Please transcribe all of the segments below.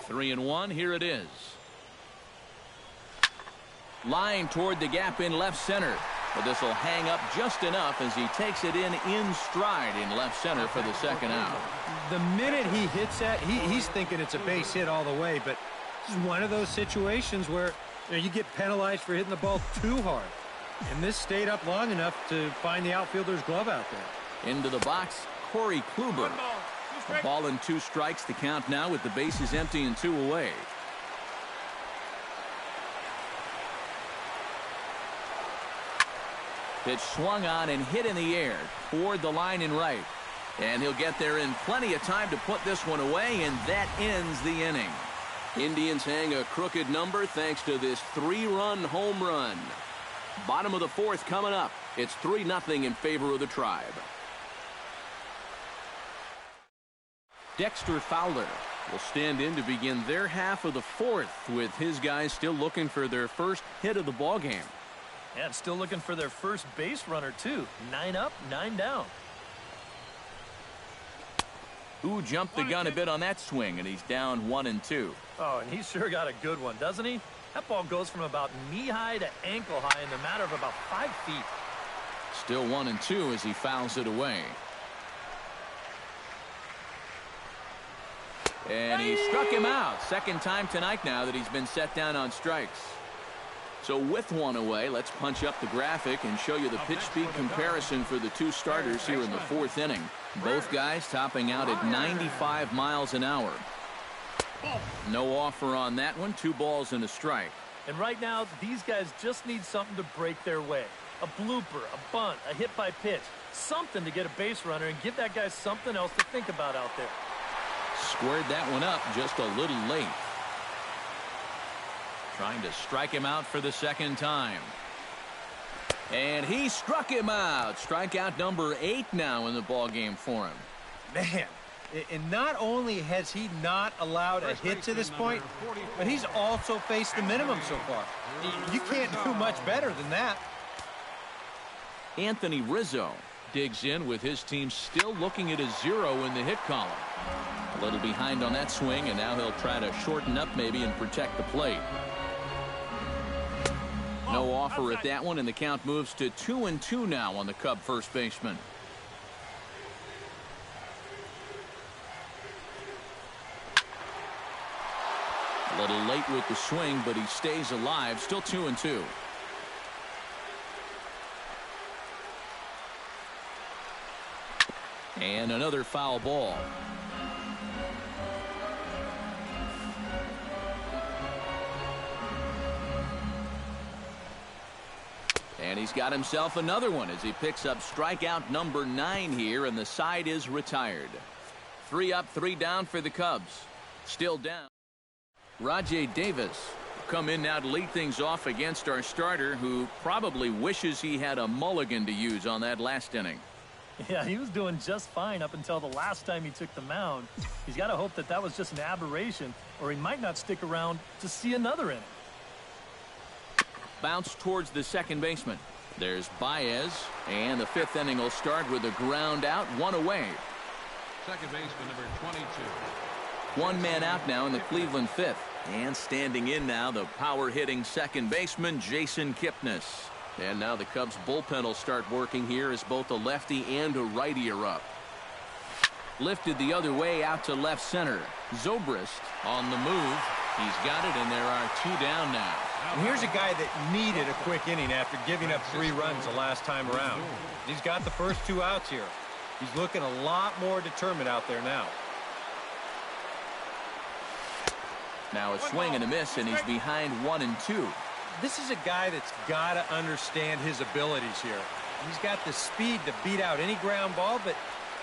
3-1. Here it is. Line toward the gap in left center. But this will hang up just enough as he takes it in stride in left center for the second out. The minute he hits that, he's thinking it's a base hit all the way. But this is one of those situations where you get penalized for hitting the ball too hard. And this stayed up long enough to find the outfielder's glove out there. Into the box, Corey Kluber. A ball and 2 strikes to count now with the bases empty and 2 away. Pitch swung on and hit in the air toward the line and right. And he'll get there in plenty of time to put this one away, and that ends the inning. Indians hang a crooked number thanks to this 3-run home run. Bottom of the 4th coming up. It's 3-0 in favor of the Tribe. Dexter Fowler will stand in to begin their half of the 4th with his guys still looking for their first hit of the ballgame. Yeah, still looking for their first base runner, too. 9 up, 9 down. Ooh, jumped the gun a bit on that swing, and he's down 1-2. Oh, and he sure got a good one, doesn't he? That ball goes from about knee-high to ankle-high in the matter of about 5 feet. Still 1-2 as he fouls it away. And he struck him out. Second time tonight now that he's been set down on strikes. So with 1 away, let's punch up the graphic and show you the pitch speed comparison for the 2 starters here in the 4th inning. Both guys topping out at 95 miles an hour. No offer on that one. 2 balls and a strike. And right now, these guys just need something to break their way. A blooper, a bunt, a hit by pitch. Something to get a base runner and give that guy something else to think about out there. Squared that one up just a little late. Trying to strike him out for the second time. And he struck him out. Strikeout number 8 now in the ballgame for him. Man, and not only has he not allowed a hit to this point, but he's also faced the minimum so far. You can't do much better than that. Anthony Rizzo digs in with his team still looking at a 0 in the hit column. A little behind on that swing, and now he'll try to shorten up maybe and protect the plate. No offer at that one, and the count moves to 2-2 now on the Cub first baseman. A little late with the swing, but he stays alive. Still 2-2. And another foul ball. And he's got himself another one as he picks up strikeout number 9 here, and the side is retired. 3 up, 3 down for the Cubs. Still down. Rajai Davis will come in now to lead things off against our starter, who probably wishes he had a mulligan to use on that last inning. Yeah, he was doing just fine up until the last time he took the mound. He's got to hope that that was just an aberration, or he might not stick around to see another inning. Bounce towards the second baseman. There's Baez, and the 5th inning will start with a ground out, 1 away. Second baseman number 22. 1 man out now in the Cleveland 5th. And standing in now, the power-hitting second baseman, Jason Kipnis. And now the Cubs bullpen will start working here as both a lefty and a righty are up. Lifted the other way out to left center. Zobrist on the move. He's got it, and there are 2 down now. And here's a guy that needed a quick inning after giving up 3 runs the last time around. He's got the first 2 outs here. He's looking a lot more determined out there now. Now a swing and a miss, and he's behind 1-2. This is a guy that's got to understand his abilities here. He's got the speed to beat out any ground ball, but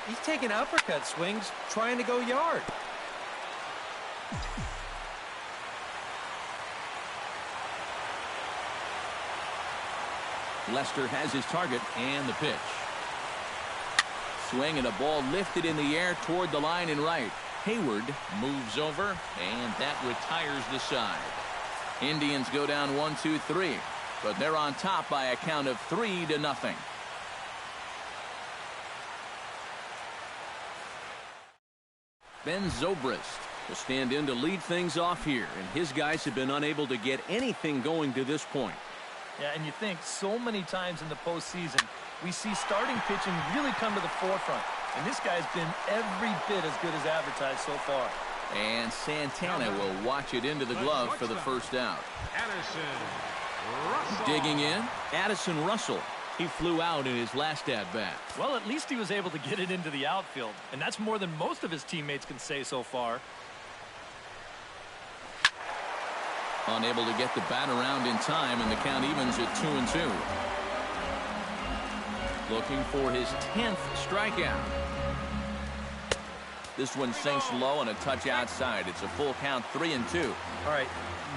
he's taking uppercut swings trying to go yard. Lester has his target, and the pitch. Swing and a ball lifted in the air toward the line and right. Hayward moves over, and that retires the side. Indians go down 1-2-3, but they're on top by a count of 3-0. Ben Zobrist will stand in to lead things off here, and his guys have been unable to get anything going to this point. Yeah, and you think so many times in the postseason, we see starting pitching really come to the forefront. And this guy's been every bit as good as advertised so far. And Santana will watch it into the glove for the first out. Digging in, Addison Russell. He flew out in his last at-bat. Well, at least he was able to get it into the outfield. And that's more than most of his teammates can say so far. Unable to get the bat around in time, and the count evens at 2-2. Looking for his 10th strikeout. This one sinks low and a touch outside. It's a full count, 3-2. All right,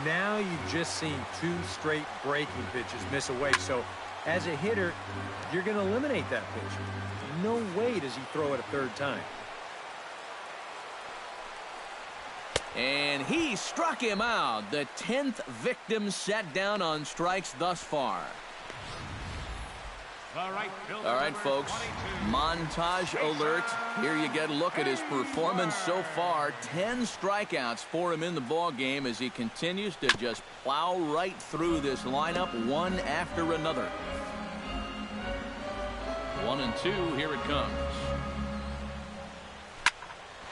now you've just seen 2 straight breaking pitches miss away. So as a hitter, you're going to eliminate that pitch. No way does he throw it a third time. And he struck him out. The 10th victim set down on strikes thus far. All right, folks, montage alert. Here you get a look at his performance so far. 10 strikeouts for him in the ball game as he continues to just plow right through this lineup one after another. 1-2, here it comes.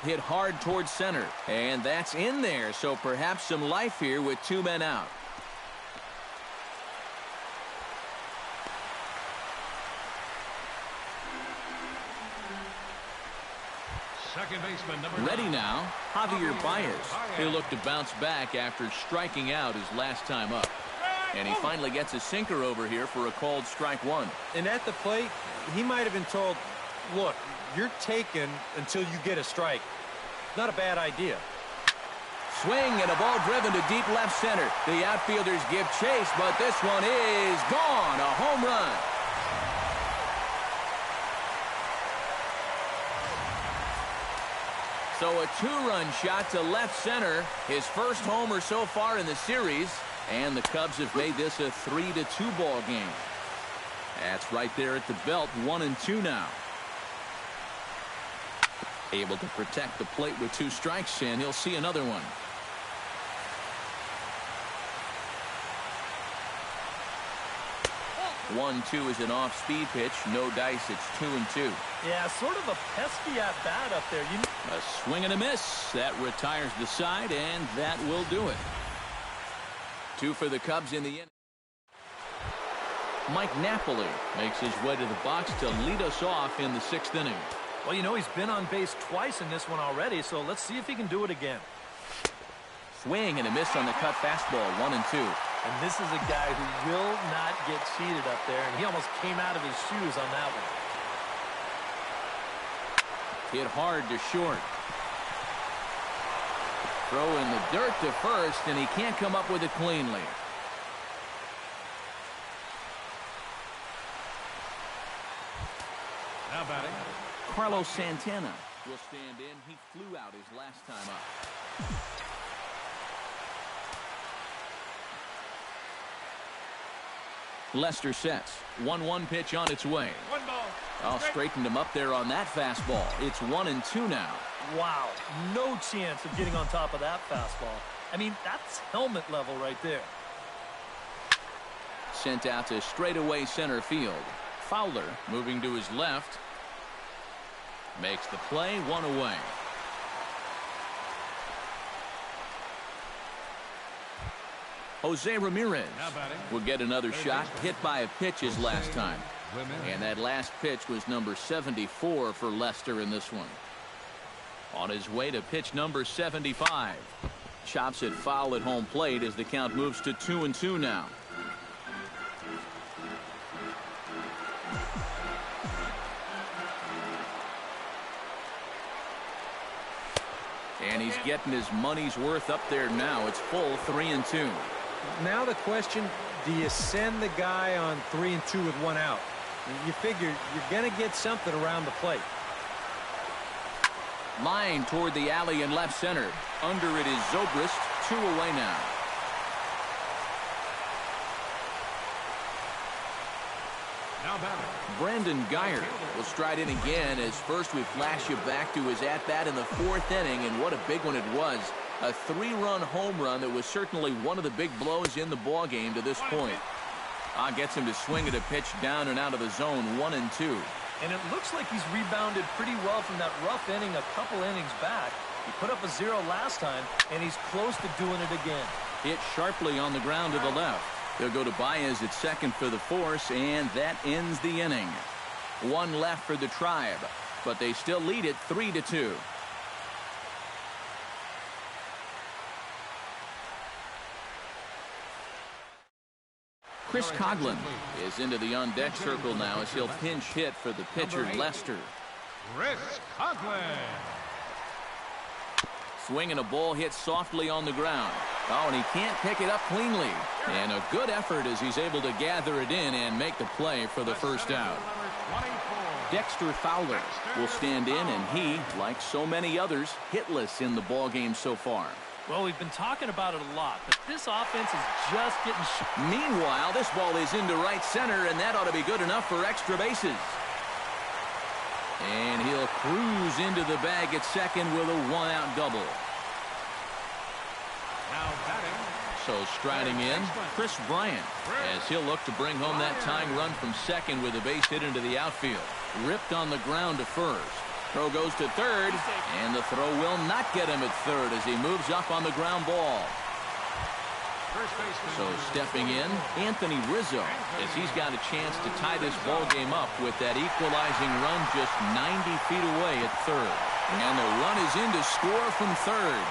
Hit hard towards center, and that's in there, so perhaps some life here with 2 men out. Second baseman, number Ready now, Javier Baez. He'll look to bounce back after striking out his last time up. And he finally gets a sinker over here for a called strike 1. And at the plate, he might have been told, look, you're taken until you get a strike. Not a bad idea. Swing and a ball driven to deep left center. The outfielders give chase, but this one is gone. A home run. So a 2-run shot to left center. His first homer so far in the series. And the Cubs have made this a 3-2 ball game. That's right there at the belt. 1-2 now. Able to protect the plate with 2 strikes, and he'll see another one. One-two is an off-speed pitch. No dice. It's 2-2. Yeah, sort of a pesky at-bat up there. A swing and a miss. That retires the side, and that will do it. 2 for the Cubs in the inning. Mike Napoli makes his way to the box to lead us off in the 6th inning. Well, you know, he's been on base twice in this one already, so let's see if he can do it again. Swing and a miss on the cut fastball. 1-2. And this is a guy who will not get cheated up there, and he almost came out of his shoes on that one. Hit hard to short. Throw in the dirt to first, and he can't come up with it cleanly. Now batting, Carlos Santana will stand in. He flew out his last time up. Lester sets. 1-1 pitch on its way. 1 ball. I'll straighten him up there on that fastball. It's 1-2 now. Wow, no chance of getting on top of that fastball. I mean, that's helmet level right there. Sent out to straightaway center field. Fowler moving to his left. Makes the play, 1 away. Jose Ramirez will get another shot. Hit by a pitch his last time. And that last pitch was number 74 for Lester in this one. On his way to pitch number 75. Chops it foul at home plate as the count moves to 2-2 now. And he's getting his money's worth up there now. It's full 3-2. Now the question, do you send the guy on 3-2 with 1 out? You figure you're going to get something around the plate. Line toward the alley in left center. Under it is Zobrist. 2 away now. Now batting, Brandon Geyer will stride in again as first we flash you back to his at-bat in the 4th inning, and what a big one it was. A 3-run home run that was certainly one of the big blows in the ballgame to this point. Gets him to swing at a pitch down and out of the zone, 1-2. And it looks like he's rebounded pretty well from that rough inning a couple innings back. He put up a 0 last time, and he's close to doing it again. Hit sharply on the ground to the left. They'll go to Baez at second for the force, and that ends the inning. 1 left for the Tribe, but they still lead it 3-2. Chris Coughlin is into the on-deck circle now as he'll pinch hit for the pitcher, Lester. Chris Coughlin. Swinging a ball hit softly on the ground. And he can't pick it up cleanly. And a good effort as he's able to gather it in and make the play for the first out. Dexter Fowler will stand in, and he, like so many others, hitless in the ballgame so far. Well, we've been talking about it a lot, but this offense is just getting... Meanwhile, this ball is into right center, and that ought to be good enough for extra bases. And he'll cruise into the bag at second with a 1-out double. Now batting. So striding in, Chris Bryant, as he'll look to bring home that tying run from second with a base hit into the outfield. Ripped on the ground to first. Throw goes to third, and the throw will not get him at third as he moves up on the ground ball. So stepping in, Anthony Rizzo, as he's got a chance to tie this ball game up with that equalizing run just 90 feet away at third. And the run is in to score from third.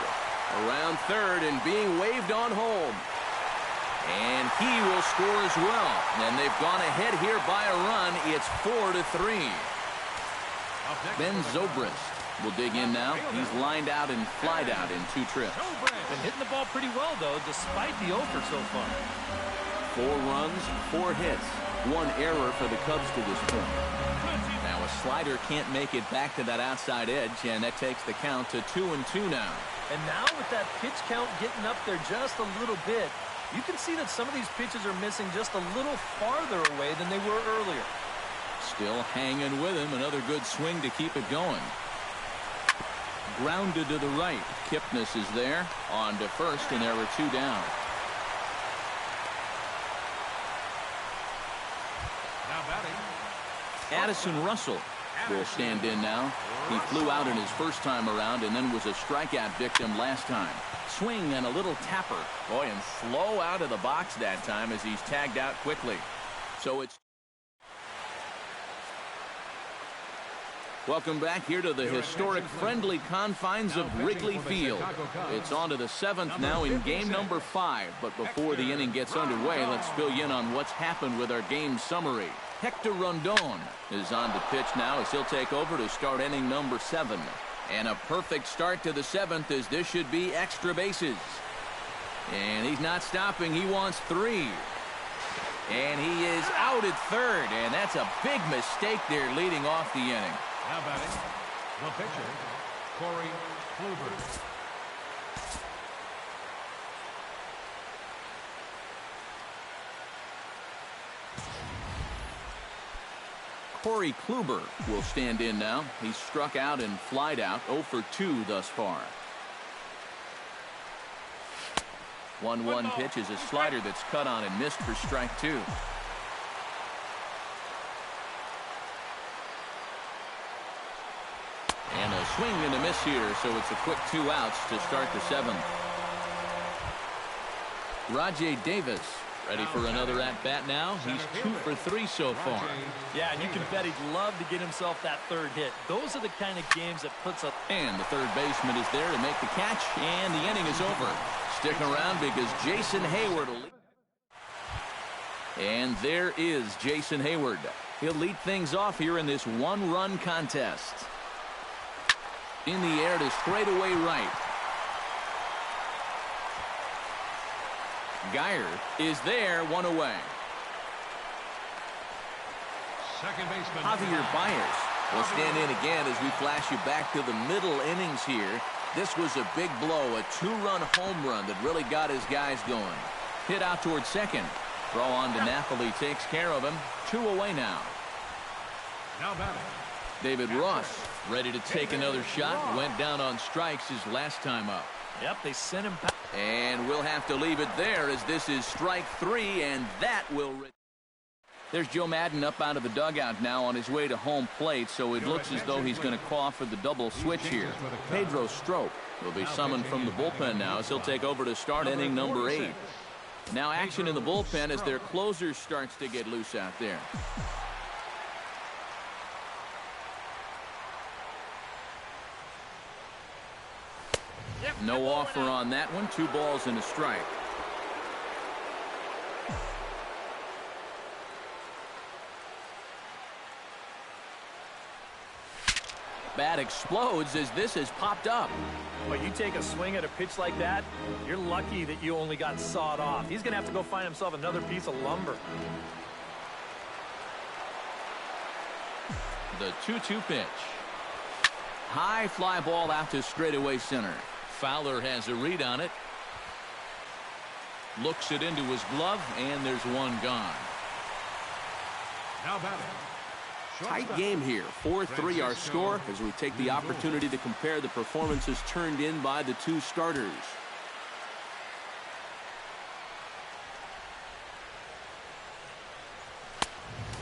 Around third and being waved on home. And he will score as well. And they've gone ahead here by a run. It's 4-3. Ben Zobrist will dig in now. He's lined out and flied out in 2 trips. Been hitting the ball pretty well, though, despite the offer so far. 4 runs, 4 hits, 1 error for the Cubs to this point. Now a slider can't make it back to that outside edge, and that takes the count to 2-2 now. And now with that pitch count getting up there just a little bit, you can see that some of these pitches are missing just a little farther away than they were earlier. Still hanging with him. Another good swing to keep it going. Grounded to the right. Kipnis is there. On to first, and there were 2 down. Now batting. Addison Russell will stand in now. He flew out in his first time around and then was a strikeout victim last time. Swing and a little tapper. Boy, and slow out of the box that time as he's tagged out quickly. So it's... Welcome back here to the historic friendly confines of Wrigley Field. It's on to the 7th now in game number 5. But before the inning gets underway, let's fill you in on what's happened with our game summary. Hector Rondon is on the pitch now as he'll take over to start inning number 7. And a perfect start to the 7th as this should be extra bases. And he's not stopping. He wants 3. And he is out at third. And that's a big mistake there leading off the inning. Now batting, the pitcher, Corey Kluber. Corey Kluber will stand in now. He's struck out and flied out, 0 for 2 thus far. 1-1 pitch is a slider that's cut on and missed for strike 2. And a swing and a miss here, so it's a quick 2 outs to start the 7th. Rajai Davis ready for another at-bat now. He's 2 for 3 so far. Yeah, and you can bet he'd love to get himself that third hit. Those are the kind of games that puts up... And the third baseman is there to make the catch, and the inning is over. Stick around because Jason Hayward will lead. And there is Jason Hayward. He'll lead things off here in this 1-run contest. In the air to straightaway right. Geyer is there, 1 away. Second baseman. Javier Baez will stand in again as we flash you back to the middle innings here. This was a big blow, a 2-run home run that really got his guys going. Hit out towards second. Throw on to Napoli takes care of him. 2 away now. Now batting. David Ross ready to take another shot. Went down on strikes his last time up. Yep, they sent him. And we'll have to leave it there as this is strike 3, and that will... There's Joe Madden up out of the dugout now on his way to home plate, so it looks as though he's going to call for the double switch here. Pedro Strop will be summoned from the bullpen now as he'll take over to start inning number 8. Now action in the bullpen as their closer starts to get loose out there. No offer on that one. 2 balls and a strike. Bat explodes as this has popped up. But you take a swing at a pitch like that, you're lucky that you only got sawed off. He's going to have to go find himself another piece of lumber. The 2-2 pitch. High fly ball out to straightaway center. Fowler has a read on it. Looks it into his glove, and there's one gone. Now batting. Tight game here. 4-3 our score as we take the opportunity to compare the performances turned in by the 2 starters.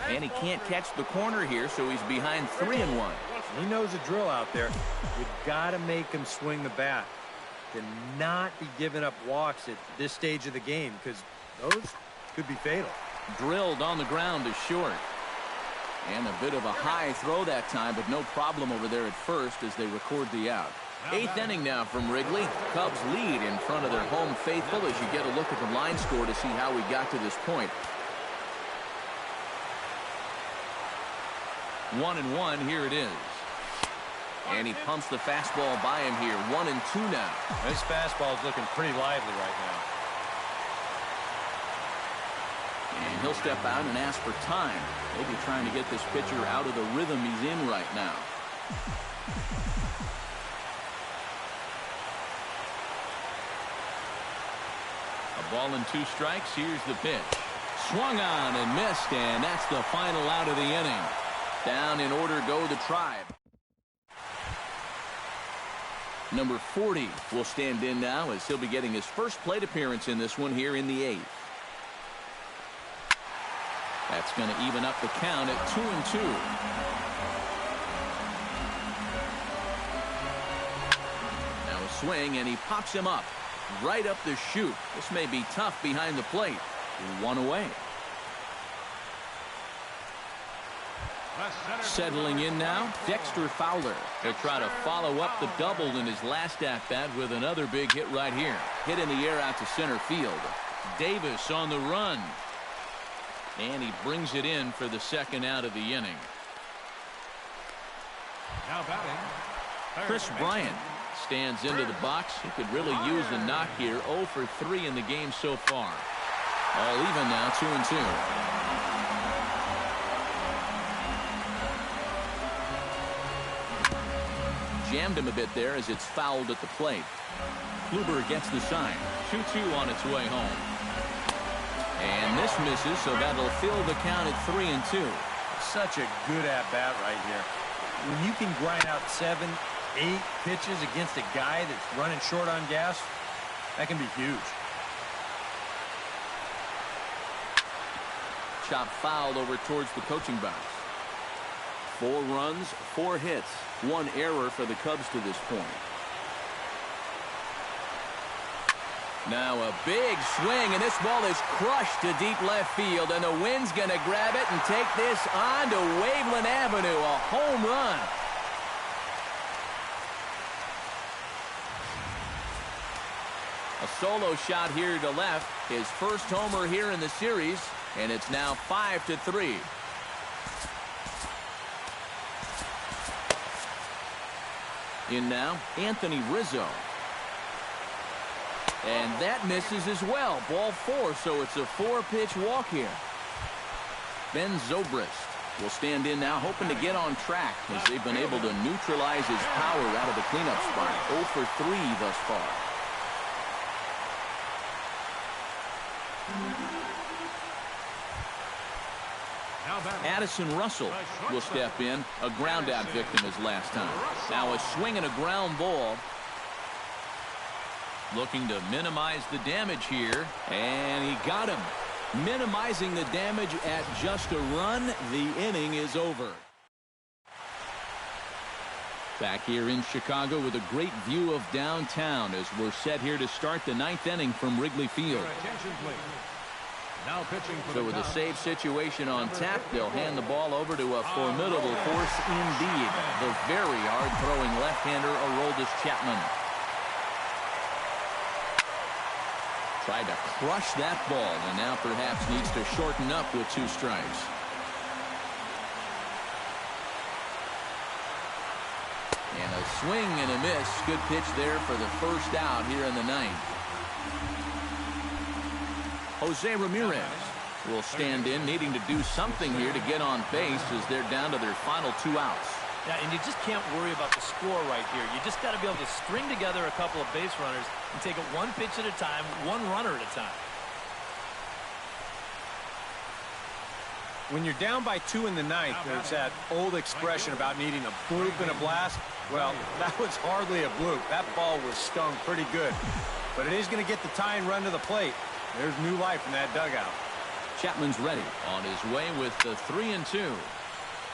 And he can't catch the corner here, so he's behind 3-1. He knows the drill out there. You've got to make him swing the bat. To not be giving up walks at this stage of the game, because those could be fatal. Drilled on the ground to short. And a bit of a high throw that time, but no problem over there at first as they record the out. 8th inning now from Wrigley. Cubs lead in front of their home faithful as you get a look at the line score to see how we got to this point. 1-1, here it is. And he pumps the fastball by him here. 1-2 now. This fastball is looking pretty lively right now. And he'll step out and ask for time. Maybe trying to get this pitcher out of the rhythm he's in right now. A ball and 2 strikes. Here's the pitch. Swung on and missed, and that's the final out of the inning. Down in order go the Tribe. Number 40 will stand in now as he'll be getting his first plate appearance in this one here in the 8th. That's going to even up the count at 2-2. Now a swing, and he pops him up right up the chute. This may be tough behind the plate. 1 away. Settling in now, Dexter Fowler. He'll try to follow up the double in his last at-bat with another big hit right here. Hit in the air out to center field. Davis on the run. And he brings it in for the 2nd out of the inning. Now batting. Chris Bryant stands into the box. He could really use a knock here. 0 for 3 in the game so far. All even now, 2-2. Jammed him a bit there as it's fouled at the plate. Kluber gets the sign. 2-2 on its way home. And this misses, so that'll fill the count at 3-2. Such a good at-bat right here. When you can grind out 7, 8 pitches against a guy that's running short on gas, that can be huge. Chop fouled over towards the coaching box. 4 runs, 4 hits, 1 error for the Cubs to this point. Now a big swing, and this ball is crushed to deep left field, and the wind's going to grab it and take this on to Waveland Avenue, a home run. A solo shot here to left, his first homer here in the series, and it's now 5-3. In now, Anthony Rizzo. And that misses as well. Ball 4, so it's a 4-pitch walk here. Ben Zobrist will stand in now, hoping to get on track as they've been able to neutralize his power out of the cleanup spot. 0 for 3 thus far. batting. Addison Russell will step in. A ground-out victim as last time. Now a swing and a ground ball. Looking to minimize the damage here. And he got him. Minimizing the damage at just a run. The inning is over. Back here in Chicago with a great view of downtown as we're set here to start the ninth inning from Wrigley Field. Attention, please. Now pitching for So with a save situation on tap, they'll hand the ball over to a formidable force indeed. The very hard-throwing left-hander, Aroldis Chapman. Tried to crush that ball and now perhaps needs to shorten up with 2 strikes. And a swing and a miss. Good pitch there for the first out here in the ninth. Jose Ramirez will stand in, needing to do something here to get on base as they're down to their final 2 outs. Yeah, and you just can't worry about the score right here. You just got to be able to string together a couple of base runners and take it 1 pitch at a time, 1 runner at a time. When you're down by 2 in the ninth, there's that old expression about needing a bloop and a blast. Well, that was hardly a bloop. That ball was stung pretty good. But it is going to get the tying run to the plate. There's new life in that dugout. Chapman's ready on his way with the 3-2.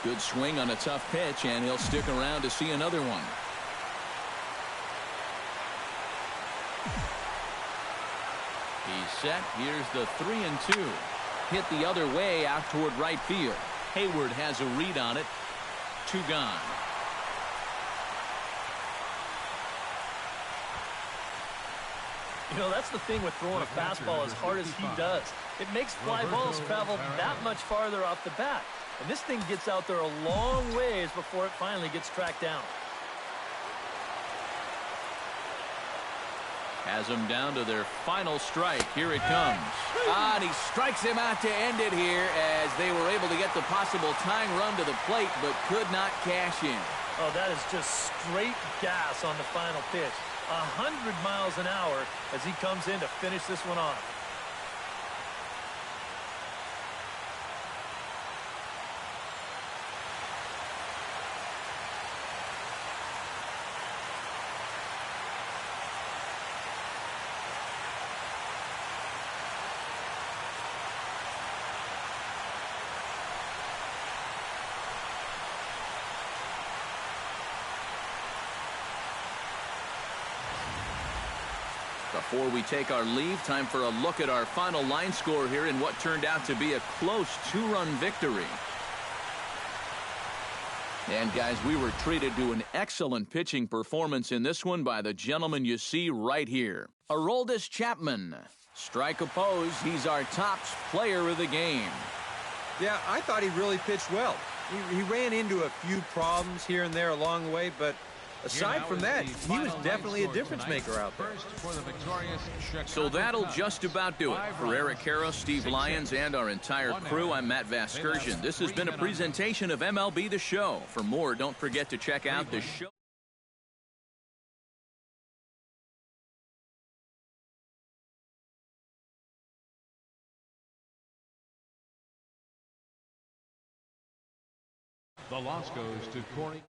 Good swing on a tough pitch, and he'll stick around to see another one. He's set. Here's the 3-2. Hit the other way out toward right field. Hayward has a read on it. 2 gone. You know, that's the thing with throwing a fastball as hard as he does. It makes fly balls travel that much farther off the bat. And this thing gets out there a long ways before it finally gets tracked down. Has them down to their final strike. Here it comes. And he strikes him out to end it here as they were able to get the possible tying run to the plate but could not cash in. Oh, that is just straight gas on the final pitch. 100 miles an hour as he comes in to finish this one off. Before we take our leave, time for a look at our final line score here in what turned out to be a close 2-run victory. And guys, we were treated to an excellent pitching performance in this one by the gentleman you see right here. Aroldis Chapman. Strike opposed. He's our tops player of the game. Yeah, I thought he really pitched well. He ran into a few problems here and there along the way, but aside from that, he was definitely a difference maker out there. So that'll just about do it. For Eric Harrow, Steve Lyons, and our entire crew, I'm Matt Vasgersian. This has been a presentation of MLB The Show. For more, don't forget to check out the show. The loss goes to Corey.